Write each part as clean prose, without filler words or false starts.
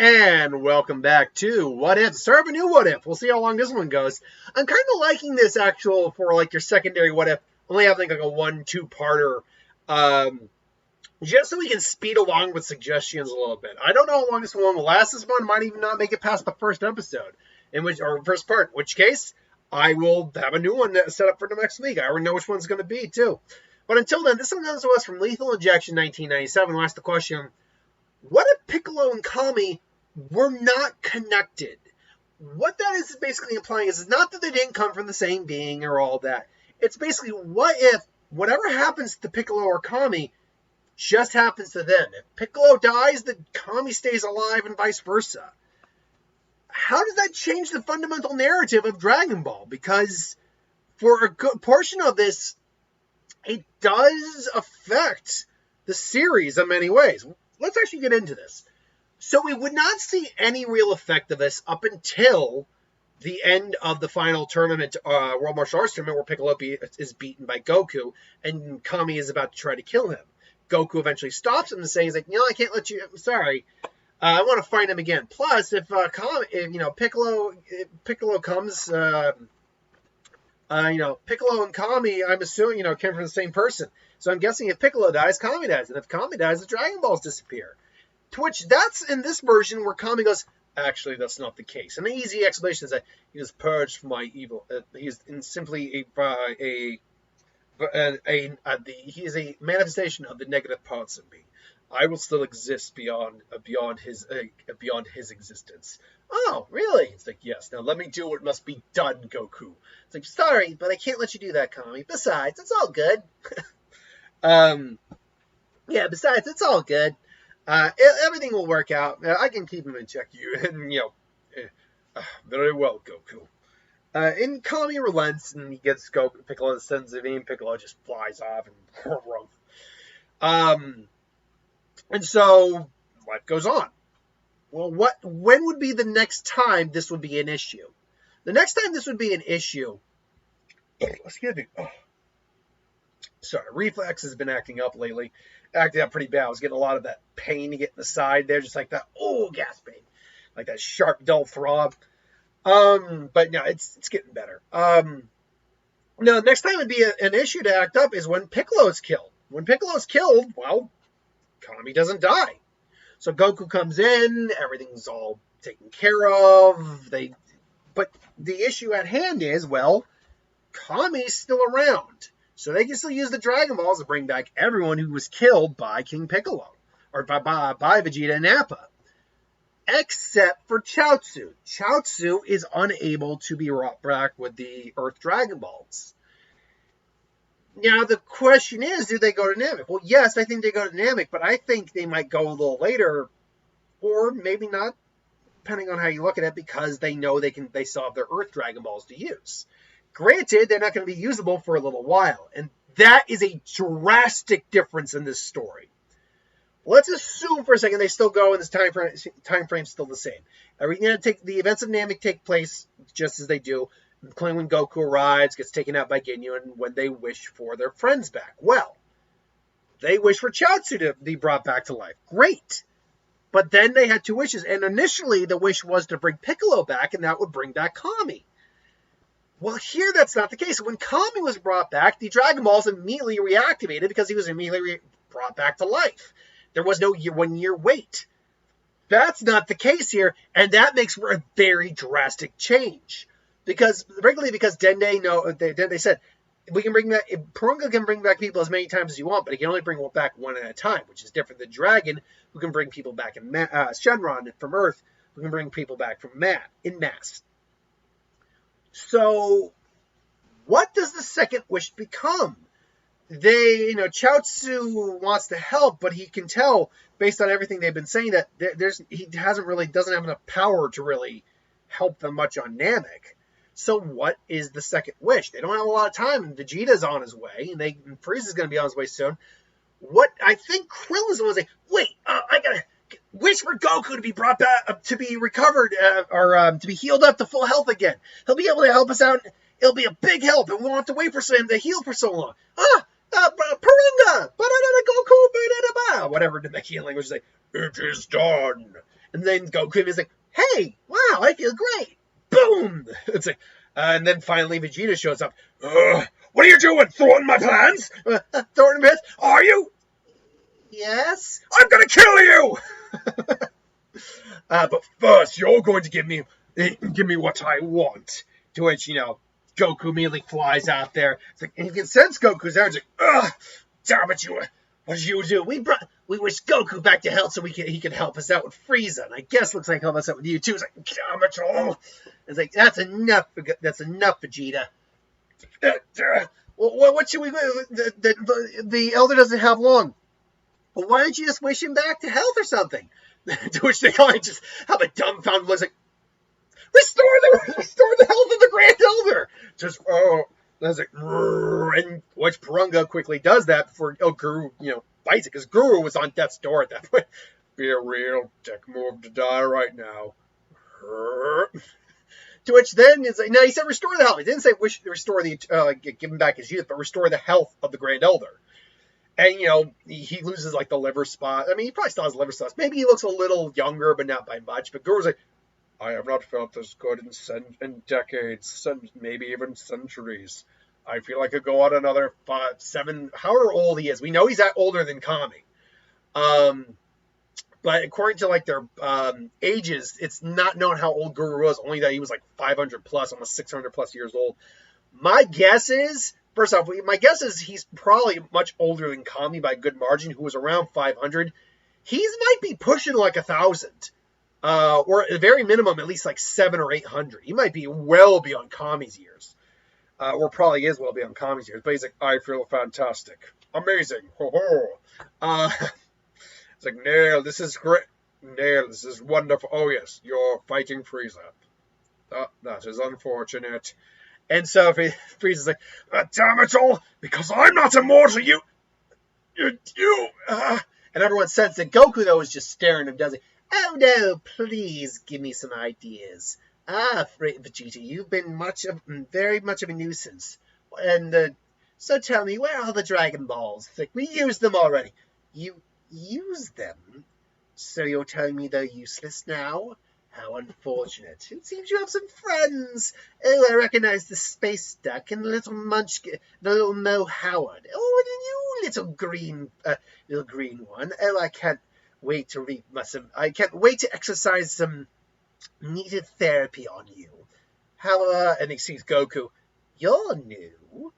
And welcome back to What If. Start of a new What If. We'll see how long this one goes. I'm kind of liking this actual for like your secondary What If. Only having like a 1-2 parter. Just so we can speed along with suggestions a little bit. I don't know how long this one will last. This one might even not make it past the first episode. Or first part. In which case, I will have a new one set up for the next week. I already know which one's going to be too. But until then, this one comes to us from Lethal Injection 1997. We'll ask the question, what if Piccolo and Kami were not connected? What that is basically implying is not that they didn't come from the same being or all that. It's basically, what if whatever happens to Piccolo or Kami just happens to them? If Piccolo dies, then Kami stays alive and vice versa. How does that change the fundamental narrative of Dragon Ball? Because for a good portion of this, it does affect the series in many ways. Let's actually get into this. So we would not see any real effect of this up until the end of the final tournament, World Martial Arts Tournament, where Piccolo is beaten by Goku, and Kami is about to try to kill him. Goku eventually stops him and says, like, I can't let you, I'm sorry. I want to fight him again. Plus, if Piccolo comes, Piccolo and Kami, I'm assuming, came from the same person. So I'm guessing if Piccolo dies, Kami dies. And if Kami dies, the Dragon Balls disappear. To which, that's in this version where Kami goes, actually, that's not the case. And the easy explanation is that he is purged from my evil. He is simply he is a manifestation of the negative parts of me. I will still exist beyond his existence. Oh, really? It's like, yes. Now let me do what must be done, Goku. It's like, sorry, but I can't let you do that, Kami. Besides, it's all good. Besides, it's all good. Everything will work out. I can keep him in check. Very well, Goku. And Kami relents, and he gets Piccolo sends him in. Piccolo just flies off and and so life goes on. Well, when would be the next time this would be an issue? The next time this would be an issue. Excuse me. Oh. Sorry, reflex has been acting up lately. Acting up pretty bad. I was getting a lot of that pain to get in the side there, just like that. Oh, gasping, like that sharp, dull throb. But no, it's getting better. No, next time it'd be an issue to act up is when Piccolo's killed. When Piccolo's killed, well, Kami doesn't die. So Goku comes in, everything's all taken care of. But the issue at hand is, well, Kami's still around. So they can still use the Dragon Balls to bring back everyone who was killed by King Piccolo. Or by Vegeta and Nappa. Except for Chaozu. Chaozu is unable to be brought back with the Earth Dragon Balls. Now, the question is, do they go to Namek? Well, yes, I think they go to Namek, but I think they might go a little later, or maybe not, depending on how you look at it, because they know they still have their Earth Dragon Balls to use. Granted, they're not going to be usable for a little while, and that is a drastic difference in this story. Let's assume for a second they still go, and this time frame is still the same. The events of Namek take place just as they do, including when Goku arrives, gets taken out by Ginyu, and when they wish for their friends back. Well, they wish for Chaozu to be brought back to life. Great. But then they had two wishes, and initially the wish was to bring Piccolo back, and that would bring back Kami. Well, here that's not the case. When Kami was brought back, the Dragon Balls immediately reactivated because he was immediately brought back to life. There was no 1 year wait. That's not the case here, and that makes for a very drastic change. Because Dende said, we can bring back, Purunga can bring back people as many times as you want, but he can only bring back one at a time, which is different than Dragon, who can bring people back in Shenron from Earth, who can bring people back in mass. So, what does the second wish become? Chaozu wants to help, but he can tell, based on everything they've been saying, that he doesn't have enough power to really help them much on Namek. So what is the second wish? They don't have a lot of time, and Vegeta's on his way, and Frieza's going to be on his way soon. What I think Krillin's going to say, wait, I got to wish for Goku to be brought back, to be recovered, or to be healed up to full health again. He'll be able to help us out. It'll be a big help, and we won't have to wait for him to heal for so long. Purunga! Goku! Whatever the Namekian language is like, it is done. And then Goku is like, hey, wow, I feel great. Boom! It's like, and then finally Vegeta shows up. What are you doing? Throwing my plans? Throwing my plans? Are you? Yes. I'm gonna kill you! But first, you're going to give me what I want. To which, Goku immediately flies out there. It's like, and you can sense Goku's there. It's like, ugh, damn it, what did you do? We wish Goku back to health so he could help us out with Frieza. And I guess looks like he'll help us out with you too. It's like, damn it all. It's like, that's enough, Vegeta. What should we do? The Elder doesn't have long. Well, why don't you just wish him back to health or something? To which they kind of just have a dumbfounded look, like, restore the health of the Grand Elder. Just that's like, and which Purunga quickly does that before Guru bites it, because Guru was on death's door at that point. Be a real dick move to die right now. To which then it's like, no, he said restore the health. He didn't say restore the give him back his youth, but restore the health of the Grand Elder. And, he loses, like, the liver spot. I mean, he probably still has liver spots. Maybe he looks a little younger, but not by much. But Guru's like, I have not felt this good in decades, maybe even centuries. I feel like I could go on another 5, 7, however old he is. We know he's older than Kami. But according to, like, their ages, it's not known how old Guru was, only that he was, like, 500 plus, almost 600 plus years old. My guess is... First off, my guess is he's probably much older than Kami by a good margin, who was around 500. He might be pushing like 1,000. Or at the very minimum, at least like 700 or 800. He might be well beyond Kami's years. Or probably is well beyond Kami's years. But he's like, I feel fantastic. Amazing. Ho ho. It's like, Nail, this is great. Nail, this is wonderful. Oh yes, you're fighting Frieza. That is unfortunate. And so Frieza's like, damn it all, because I'm not immortal, and everyone senses that Goku, though, is just staring at him, doesn't he? Oh, no, please give me some ideas. Vegeta, you've been very much of a nuisance. And so tell me, where are the Dragon Balls? Like, we used them already. You used them? So you're telling me they're useless now? How unfortunate. It seems you have some friends. Oh, I recognize the Space Duck and the little Munchkin, the little Mo Howard. Oh, and you little green one. Oh, I can't wait to exercise some needed therapy on you. And he sees Goku. You're new?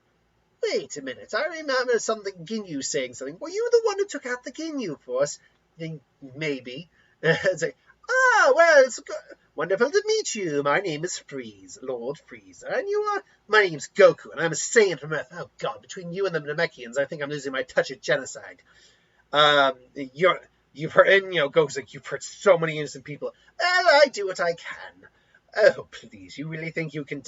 Wait a minute. I remember Ginyu saying something. Were you the one who took out the Ginyu Force? Maybe. It's like, well, it's wonderful to meet you. My name is Lord Frieza, and you are... My name's Goku, and I'm a Saiyan from Earth. Oh, God, between you and the Namekians, I think I'm losing my touch of genocide. You've heard... And, Goku's like, you've hurt so many innocent people. Well, I do what I can. Oh, please, you really think you can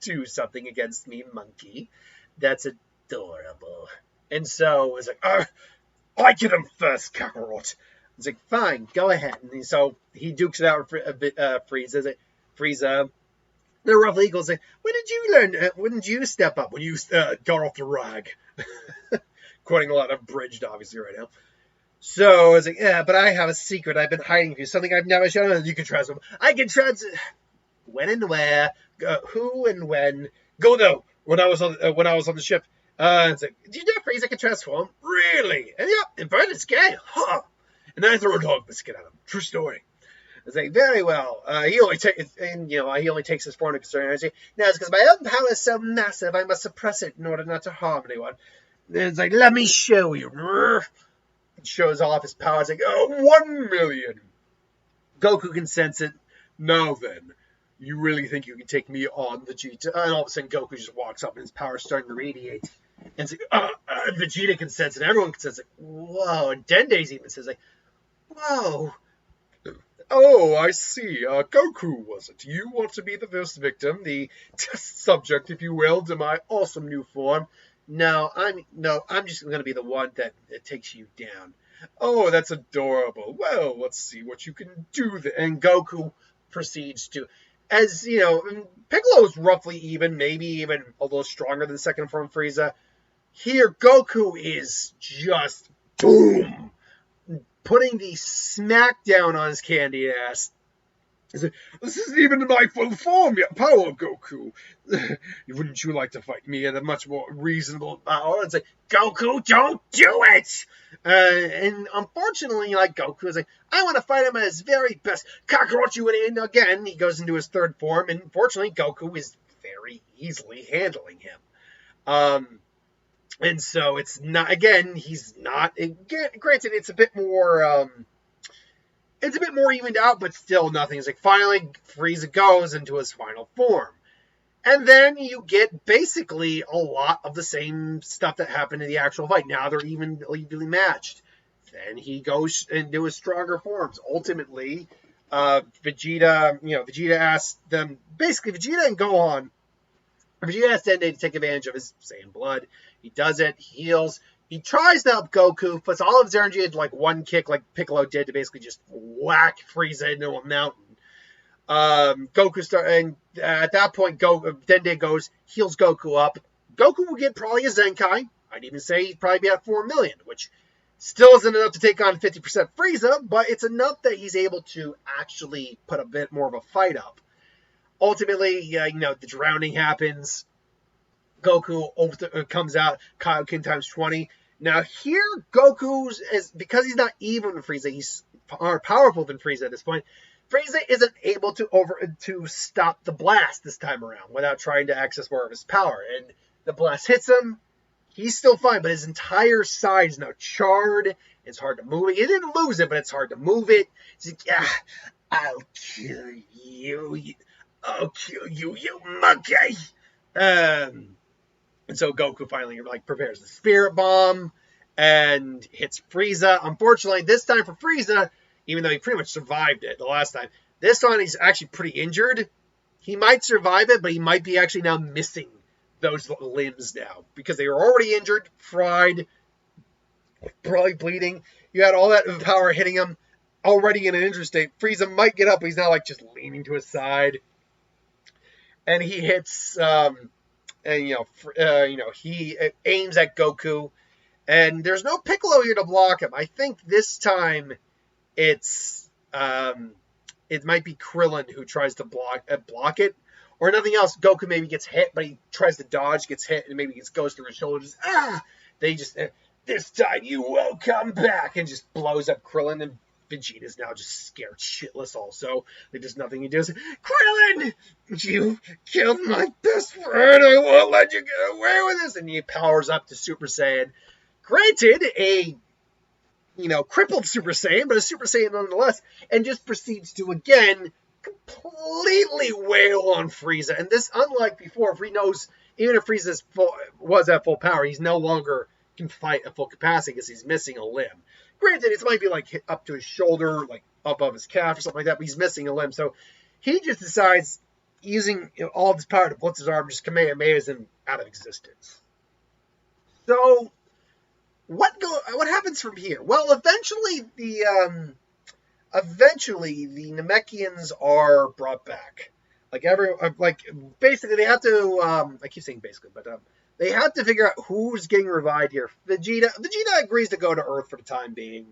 do something against me, monkey? That's adorable. And so, it's like, I get him first, Kakarot. It's like, fine, go ahead. And so he dukes it out with Frieza. Frieza, the rough eagle's like, when did you learn? When did you step up? When you got off the rag? Quoting a lot of Bridged, obviously, right now. So it's like, yeah, but I have a secret I've been hiding from you. Something I've never shown. You can trust him. I can trust when and where, who and when. Go though. When I was on the ship, it's like, did you know Frieza can transform? Really? And yeah, inverted scale. Huh. And then I throw a dog biscuit at him. True story. It's like, very well. He only takes his form to concern energy. Now it's because my own power is so massive, I must suppress it in order not to harm anyone. And it's like, let me show you. It shows off his power. It's like, 1 million. Goku can sense it. Now then, you really think you can take me on, Vegeta? And all of a sudden, Goku just walks up and his power's starting to radiate. And it's like, Vegeta can sense it. Everyone can sense it. Whoa. And Dende's even says, like, whoa. Oh, I see. Goku, was it? You want to be the first victim, the test subject, if you will, to my awesome new form? No, I'm just going to be the one that takes you down. Oh, that's adorable. Well, let's see what you can do then. And Goku proceeds to, as, Piccolo is roughly even, maybe even a little stronger than second form Frieza. Here, Goku is just boom. putting the smackdown on his candy ass. He's like, this isn't even my full form yet, power, Goku. Wouldn't you like to fight me at a much more reasonable power? It's like, Goku, don't do it! And unfortunately, like, Goku is like, I want to fight him at his very best. Cockroach you in again. He goes into his third form, and unfortunately, Goku is very easily handling him. And so it's not, again, he's not, granted, it's a bit more evened out, but still nothing. It's like finally Frieza goes into his final form. And then you get basically a lot of the same stuff that happened in the actual fight. Now they're evenly matched. Then he goes into his stronger forms. Ultimately, Vegeta asks them, basically Vegeta and Gohan, Vegeta asks Dende to take advantage of his Saiyan blood. He does it, he heals. He tries to help Goku, puts all of his energy into like one kick like Piccolo did to basically just whack Frieza into a mountain. And at that point, Dende goes, heals Goku up. Goku will get probably a Zenkai. I'd even say he'd probably be at 4 million, which still isn't enough to take on 50% Frieza, but it's enough that he's able to actually put a bit more of a fight up. Ultimately, the drowning happens. Goku comes out, Kaioken times 20. Now here, because he's not even with Frieza, he's more powerful than Frieza at this point. Frieza isn't able to stop the blast this time around without trying to access more of his power. And the blast hits him. He's still fine, but his entire side is now charred. It's hard to move it. He didn't lose it, but it's hard to move it. He's like, I'll kill you. I'll kill you, you monkey. And so Goku finally prepares the Spirit Bomb and hits Frieza. Unfortunately, this time for Frieza, even though he pretty much survived it the last time, this time he's actually pretty injured. He might survive it, but he might be actually now missing those limbs now because they were already injured, fried, probably bleeding. You had all that power hitting him already in an injured state. Frieza might get up, but he's now just leaning to his side. And he hits... he aims at Goku, and there's no Piccolo here to block him. I think this time it might be Krillin who tries to block it, or nothing else. Goku maybe gets hit, but he tries to dodge, gets hit, and maybe goes through his shoulders. They just this time you won't come back, and just blows up Krillin, and Vegeta's now just scared shitless also. There's nothing he does. Krillin! You killed my best friend! I won't let you get away with this! And he powers up to Super Saiyan. Granted, a crippled Super Saiyan, but a Super Saiyan nonetheless, and just proceeds to again completely wail on Frieza. And this, unlike before, if he knows, even if Frieza was at full power, he's no longer can fight at full capacity because he's missing a limb. Granted, it might be hit up to his shoulder, above his calf or something like that, but he's missing a limb. So he just decides, using all of his power to blitz his arm, just Kamehamehas him out of existence. So what happens from here? Well, eventually the Namekians are brought back. Basically they have to. I keep saying basically, but they have to figure out who's getting revived here. Vegeta agrees to go to Earth for the time being.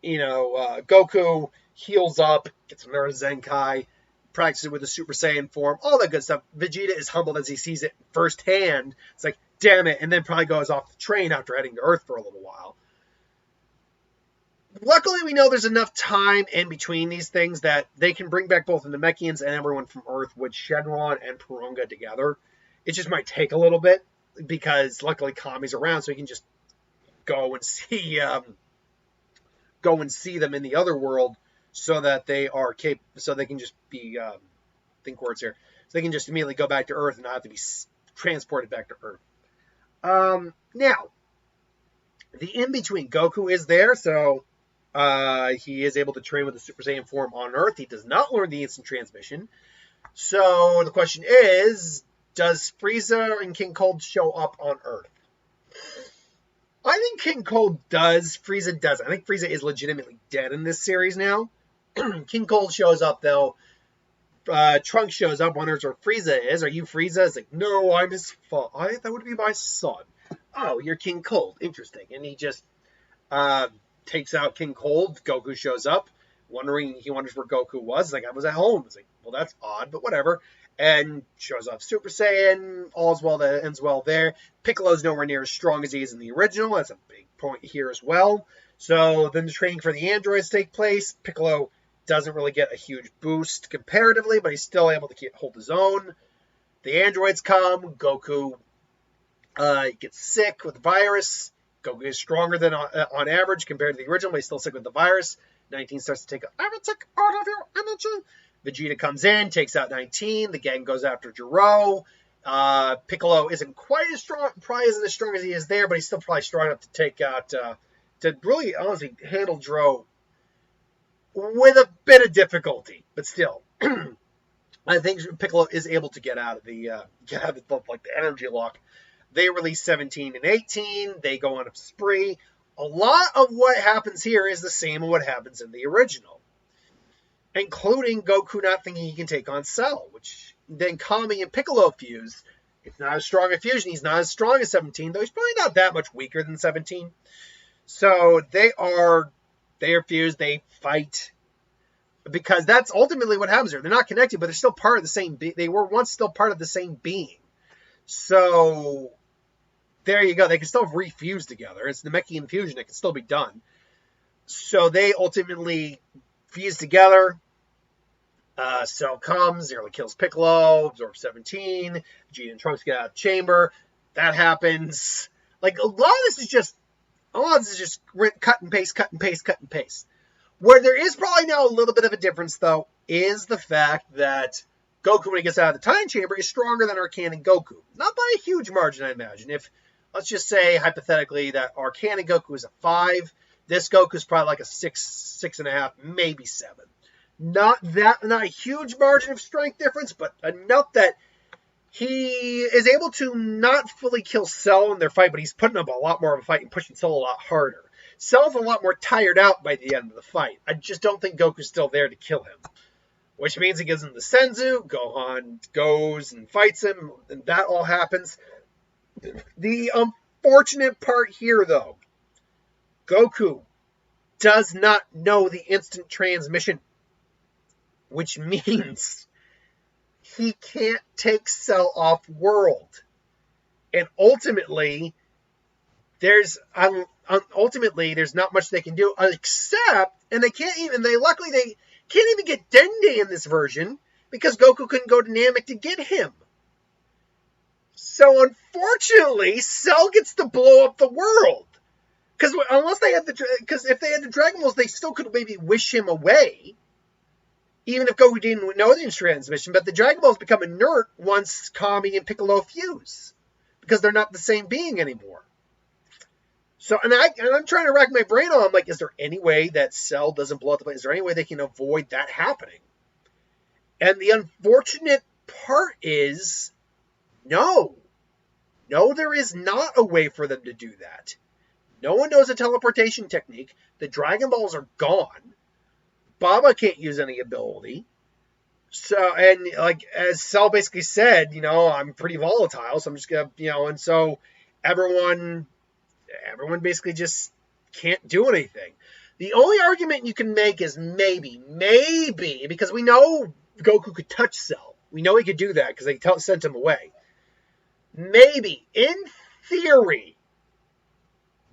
Goku heals up, gets another Zenkai, practices with the Super Saiyan form, all that good stuff. Vegeta is humbled as he sees it firsthand. It's like, damn it, and then probably goes off the train after heading to Earth for a little while. Luckily, we know there's enough time in between these things that they can bring back both the Namekians and everyone from Earth with Shenron and Porunga together. It just might take a little bit because luckily Kami's around, so he can just go and see them in the other world, so that they are so they can just be think words here. So they can just immediately go back to Earth and not have to be transported back to Earth. Now, the in between, Goku is there, so he is able to train with the Super Saiyan form on Earth. He does not learn the instant transmission. So the question is, does Frieza and King Cold show up on Earth? I think King Cold does. Frieza doesn't. I think Frieza is legitimately dead in this series now. King Cold shows up, though. Trunks shows up, wonders where Frieza is. Are you Frieza? It's like, no, I'm his father. That would be my son. Oh, you're King Cold. Interesting. And he just Uh, Takes out King Cold. Goku shows up, he wonders where Goku was. Like, I was at home. It's like, well, that's odd, but whatever. And shows off Super Saiyan. All's well that ends well there. Piccolo's nowhere near as strong as he is in the original. That's a big point here as well. So then the training for the androids take place. Piccolo doesn't really get a huge boost comparatively, but he's still able to hold his own. The androids come. Goku gets sick with the virus. Goku is stronger than on average compared to the original, but he's still sick with the virus. 19 starts to take everything out of your energy. Vegeta comes in, takes out 19. The gang goes after Jiro. Piccolo isn't quite as strong, probably isn't as strong as he is there, but he's still probably strong enough to take out, to really honestly handle Jiro with a bit of difficulty, but still. I think Piccolo is able to get out of the energy lock. They release 17 and 18. They go on a spree. A lot of what happens here is the same as what happens in the original, including Goku not thinking he can take on Cell, which then Kami and Piccolo fuse. It's not as strong a fusion. He's not as strong as 17, though he's probably not that much weaker than 17. So they are fused. They fight. Because that's ultimately what happens here. They're not connected, but they're still part of the same they were once still part of the same being. So there you go. They can still refuse together. It's Namekian fusion. It can still be done. So they ultimately fuse together. Cell comes, nearly kills Piccolo, absorbs 17. Vegeta and Trunks get out of the chamber. That happens. Like, a lot of this is just cut and paste, cut and paste, cut and paste. Where there is probably now a little bit of a difference, though, is the fact that Goku, when he gets out of the time chamber, is stronger than Arcana Goku. Not by a huge margin, I imagine. If, let's just say, hypothetically, that Arcana Goku is a 5, this Goku is probably like a 6, 6.5, maybe 7. Not a huge margin of strength difference, but enough that he is able to not fully kill Cell in their fight, but he's putting up a lot more of a fight and pushing Cell a lot harder. Cell's a lot more tired out by the end of the fight. I just don't think Goku's still there to kill him. Which means he gives him the Senzu, Gohan goes and fights him, and that all happens. The unfortunate part here, though, Goku does not know the instant transmission, which means he can't take Cell off world. And ultimately, there's not much they can do except, and they can't even get Dende in this version because Goku couldn't go to Namek to get him. So unfortunately, Cell gets to blow up the world. Because if they had the Dragon Balls, they still could maybe wish him away. Even if Goku didn't know the transmission, but the Dragon Balls become inert once Kami and Piccolo fuse. Because they're not the same being anymore. So, and I'm trying to rack my brain on, I'm like, is there any way that Cell doesn't blow up the planet? Is there any way they can avoid that happening? And the unfortunate part is, no. No, there is not a way for them to do that. No one knows a teleportation technique. The Dragon Balls are gone. Baba can't use any ability. So, and like, as Cell basically said, I'm pretty volatile, so I'm just going to, and so everyone basically just can't do anything. The only argument you can make is maybe, because we know Goku could touch Cell. We know he could do that because they sent him away. Maybe, in theory,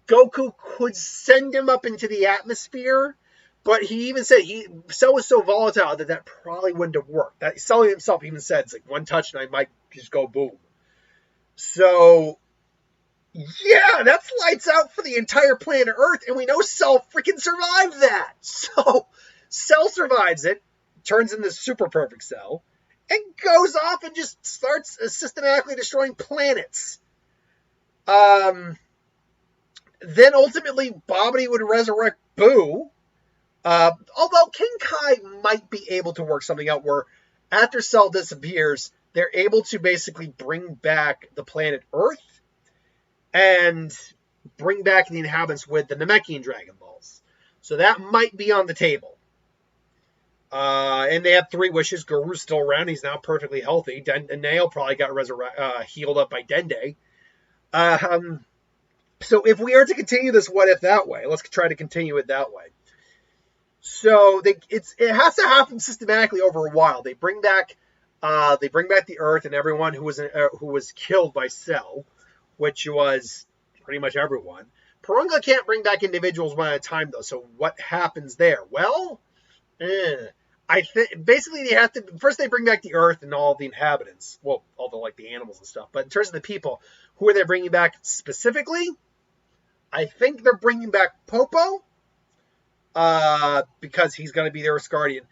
Goku could send him up into the atmosphere, but he even said Cell was so volatile that probably wouldn't have worked. Cell himself even said, it's like one touch and I might just go boom. So, yeah, that's lights out for the entire planet Earth, and we know Cell freaking survived that. So, Cell survives it, turns into Super Perfect Cell, and goes off and just starts systematically destroying planets. Then ultimately, Babidi would resurrect Boo, although King Kai might be able to work something out where after Cell disappears, they're able to basically bring back the planet Earth and bring back the inhabitants with the Namekian Dragon Balls. So that might be on the table. And they have 3 wishes. Guru's still around. He's now perfectly healthy. Nail probably got healed up by Dende. So if we are to continue this what if that way, let's try to continue it that way. So it has to happen systematically over a while. They bring back the Earth and everyone who was killed by Cell, which was pretty much everyone. Porunga can't bring back individuals one at a time though. So what happens there? Well, I think basically they have to first they bring back the Earth and all the inhabitants. Well, all the animals and stuff. But in terms of the people, who are they bringing back specifically? I think they're bringing back Popo. Because he's going to be their guardian.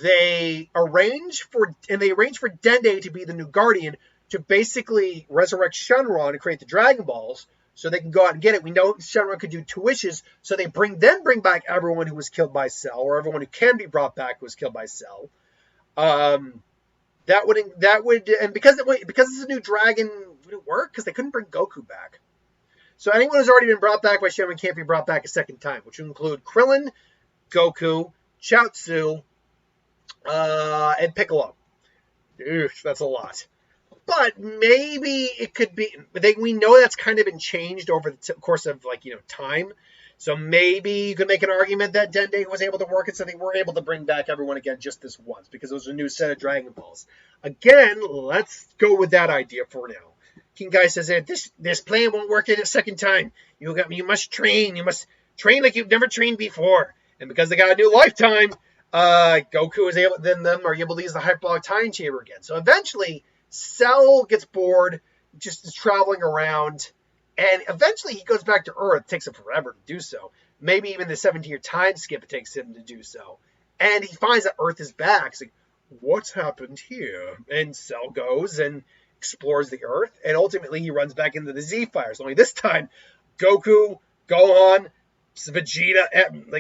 They arrange for Dende to be the new guardian to basically resurrect Shenron and create the Dragon Balls so they can go out and get it. We know Shenron could do 2 wishes, so they bring back everyone who was killed by Cell, or everyone who can be brought back who was killed by Cell. That would and because it's a new dragon, would it work? Because they couldn't bring Goku back. So anyone who's already been brought back by Shenron can't be brought back a second time, which would include Krillin, Goku, Chaozu, and Piccolo. That's a lot. But maybe it could be. We know that's kind of been changed over the course of time. So maybe you could make an argument that Dende was able to work it, so they were able to bring back everyone again just this once because it was a new set of Dragon Balls. Again, let's go with that idea for now. King Guy says that this plan won't work a second time. You must train. You must train like you've never trained before. And because they got a new lifetime, Goku is able to use the hyperbolic time chamber again. So eventually, Cell gets bored, just is traveling around, and eventually he goes back to Earth. It takes him forever to do so. Maybe even the 17-year time skip it takes him to do so. And he finds that Earth is back. He's like, what's happened here? And Cell goes and explores the Earth, and ultimately he runs back into the Z-Fires. Only this time, Goku, Gohan, Vegeta,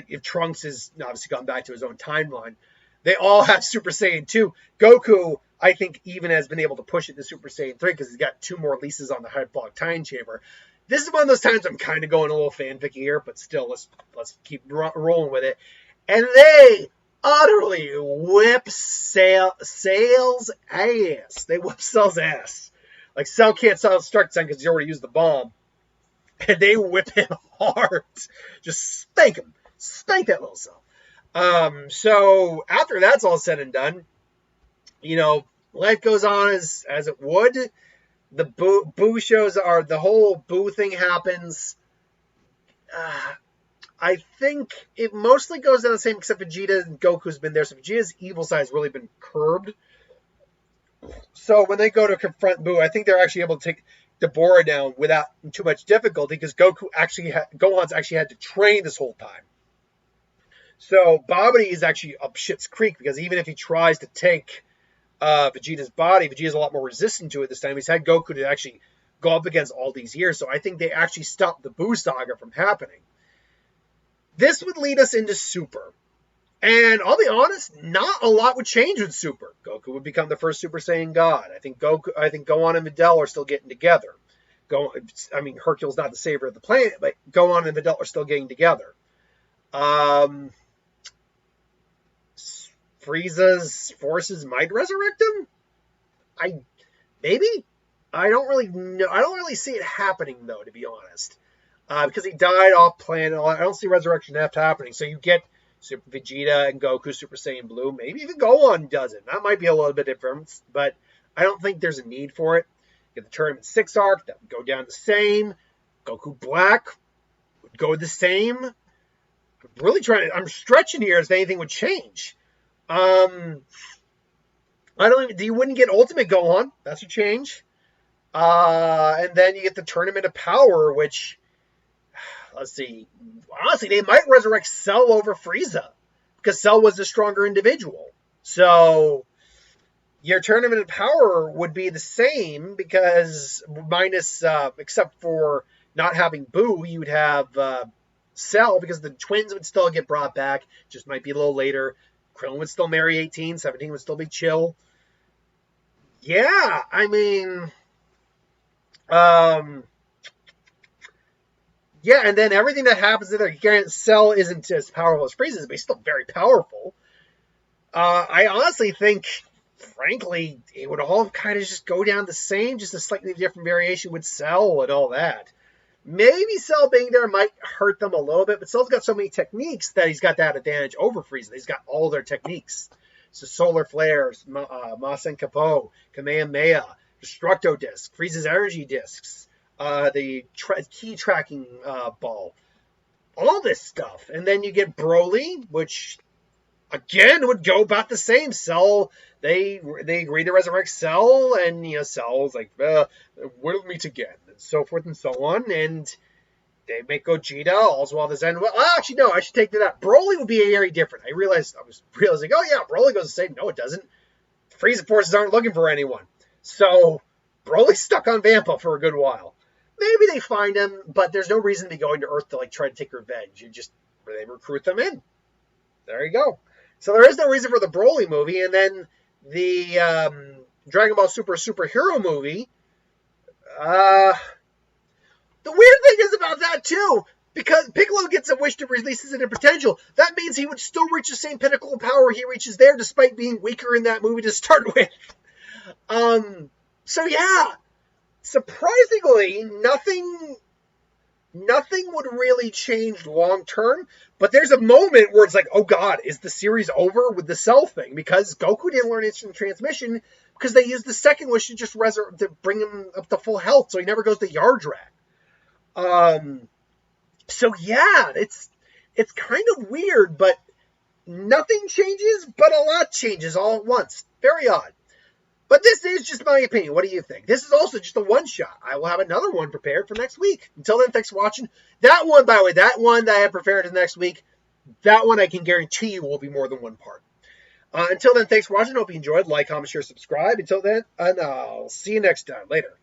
if Trunks has obviously gone back to his own timeline, they all have Super Saiyan 2. Goku, I think, even has been able to push it to Super Saiyan 3 because he's got 2 more leases on the hyperbolic time chamber. This is one of those times I'm kind of going a little fanficky here, but still, let's keep rolling with it. And they utterly whip Cell's ass. They whip Cell's ass. Like, Cell can't start because he's already used the bomb. And they whip him hard. Just spank him. Spank that little Cell. So after that's all said and done, life goes on as it would. The Boo shows the whole Boo thing happens. I think it mostly goes down the same, except Vegeta and Goku's been there. So Vegeta's evil side has really been curbed. So when they go to confront Boo, I think they're actually able to take Deborah down without too much difficulty because Gohan's actually had to train this whole time. So Babidi is actually up shit's creek because even if he tries to take Vegeta's body, Vegeta's a lot more resistant to it this time. He's had Goku to actually go up against all these years. So I think they actually stopped the Boo saga from happening. This would lead us into Super. And I'll be honest, not a lot would change with Super. Goku would become the first Super Saiyan God. I think Gohan and Videl are still getting together. Hercule's not the savior of the planet, but Gohan and Videl are still getting together. Frieza's forces might resurrect him? Maybe? I don't really know. I don't really see it happening, though, to be honest. Because he died off planet. I don't see resurrection happening. So you get Super Vegeta and Goku, Super Saiyan Blue. Maybe even Gohan does it. That might be a little bit different, but I don't think there's a need for it. Get the Tournament 6 arc, that would go down the same. Goku Black would go the same. I'm stretching here as if anything would change. You wouldn't get Ultimate Gohan. That's a change. And then you get the Tournament of Power, which, let's see. Honestly, they might resurrect Cell over Frieza because Cell was the stronger individual. So your Tournament of Power would be the same because except for not having Boo, you'd have Cell because the twins would still get brought back. Just might be a little later. Krillin would still marry 18. 17 would still be chill. Yeah, yeah, and then everything that happens in there, granted, Cell isn't as powerful as Frieza, but he's still very powerful. I honestly think, frankly, it would all kind of just go down the same, just a slightly different variation with Cell and all that. Maybe Cell being there might hurt them a little bit, but Cell's got so many techniques that he's got that advantage over Frieza. He's got all their techniques. So Solar Flares, Masen Kapo, Kamehameha, Destructo Disc, Frieza's Energy Discs, the key tracking ball, all this stuff. And then you get Broly, which again would go about the same. Cell, they agree to resurrect Cell, and Cell's like, will meet again, and so forth and so on. And they make Gogeta, all's well this end. Well, actually, no, I should take that up. Broly would be very different. I was realizing, oh yeah, Broly goes the same. No, it doesn't. Frieza forces aren't looking for anyone. So Broly's stuck on Vampa for a good while. Maybe they find him, but there's no reason to be going to Earth to try to take revenge. They recruit them in. There you go. So there is no reason for the Broly movie, and then the Dragon Ball Super superhero movie. The weird thing is about that too, because Piccolo gets a wish to release his inner potential. That means he would still reach the same pinnacle of power he reaches there, despite being weaker in that movie to start with. So yeah, surprisingly, nothing would really change long term. But there's a moment where it's like, oh god, is the series over with the Cell thing? Because Goku didn't learn instant transmission because they used the second wish to just to bring him up to full health, so he never goes to Yardrat. So yeah, it's kind of weird, but nothing changes, but a lot changes all at once. Very odd. But this is just my opinion. What do you think? This is also just a one-shot. I will have another one prepared for next week. Until then, thanks for watching. That one, by the way, that one that I have prepared for next week, that one I can guarantee you will be more than one part. Until then, thanks for watching. Hope you enjoyed. Like, comment, share, subscribe. Until then, and I'll see you next time. Later.